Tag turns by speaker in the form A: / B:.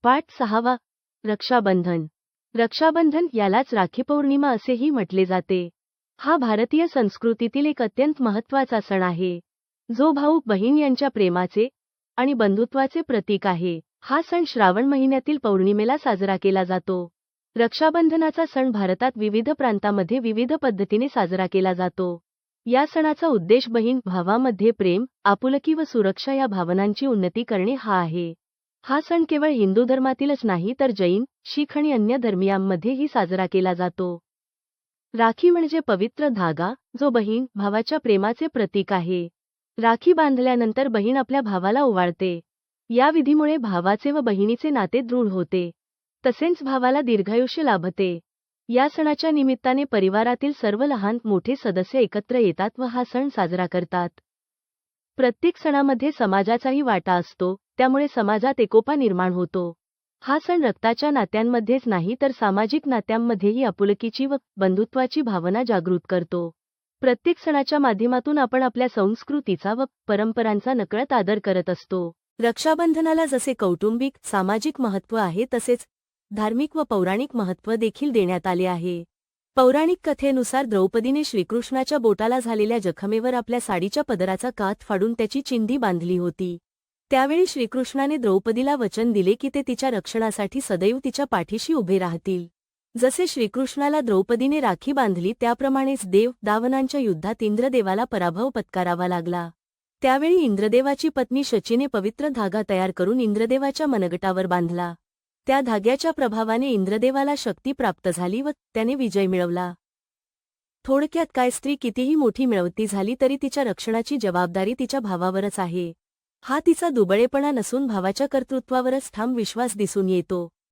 A: पाठ 6. रक्षाबंधन. रक्षाबंधन यालाच राखी पौर्णिमा असेही म्हटले जाते. हा भारतीय संस्कृतीतील एक अत्यंत महत्त्वाचा सण आहे, जो भाऊ बहीण यांच्या प्रेमाचे आणि बंधुत्वाचे प्रतीक आहे. हा सण श्रावण महिन्यातील पौर्णिमेला साजरा केला जातो. रक्षाबंधनाचा सण भारतात विविध प्रांतांमध्ये विविध पद्धतीने साजरा केला जातो. या सणाचा उद्देश बहीण भावामध्ये प्रेम, आपुलकी व सुरक्षा या भावनांची उन्नती करणे हा आहे. हा सण केवळ हिंदू धर्मातीलच नाही तर जैन, शीख आणि अन्य धर्मियांमध्येही साजरा केला जातो. राखी म्हणजे पवित्र धागा, जो बहीण भावाच्या प्रेमाचे प्रतीक आहे. राखी बांधल्यानंतर बहीण आपल्या भावाला ओवाळते. या विधीमुळे भावाचे व बहिणीचे नाते दृढ होते. तसेच भावाला दीर्घायुष्य लाभते. या सणाच्या निमित्ताने परिवारातील सर्व लहान मोठे सदस्य एकत्र येतात व हा सण साजरा करतात. प्रत्येक सणामध्ये समाजाचाही वाटा असतो, त्यामुळे समाजात एकोपा निर्माण होतो. हा सण रक्ताच्या नात्यांमध्येच नाही तर सामाजिक नात्यांमध्येही आपुलकीची व बंधुत्वाची भावना जागृत करतो. प्रत्येक सणाच्या माध्यमातून आपण आपल्या संस्कृतीचा व परंपरांचा नकळत आदर करत असतो. रक्षाबंधनाला जसे कौटुंबिक, सामाजिक महत्त्व आहे तसेच धार्मिक व पौराणिक महत्त्व देखील देण्यात आले आहे. पौराणिक कथेनुसार द्रौपदीने श्रीकृष्णाच्या बोटाला झालेल्या जखमेवर आपल्या साडीच्या पदराचा काठ फाडून त्याची चिंधी बांधली होती. त्यावेळी श्रीकृष्णाने द्रौपदीला वचन दिले की ते तिच्या रक्षणासाठी सदैव तिच्या पाठीशी उभे राहतील. जसे श्रीकृष्णाला द्रौपदीने राखी बांधली त्याप्रमाणेच देव दानवांच्या युद्धात इंद्रदेवाला पराभव पत्करावा लागला. त्यावेळी इंद्रदेवाची पत्नी शचीने पवित्र धागा तयार करून इंद्रदेवाच्या मनगटावर बांधला. त्या धाग्याच्या प्रभावाने इंद्रदेवाला शक्ती प्राप्त झाली व त्याने विजय मिळवला. थोडक्यात काय, स्त्री कितीही मोठी मिळवती झाली तरी तिच्या रक्षणाची जबाबदारी तिच्या भावावरच आहे. हा तिचा दुबळेपणा नसून भावाच्या कर्तृत्वावरच ठाम विश्वास दिसून येतो.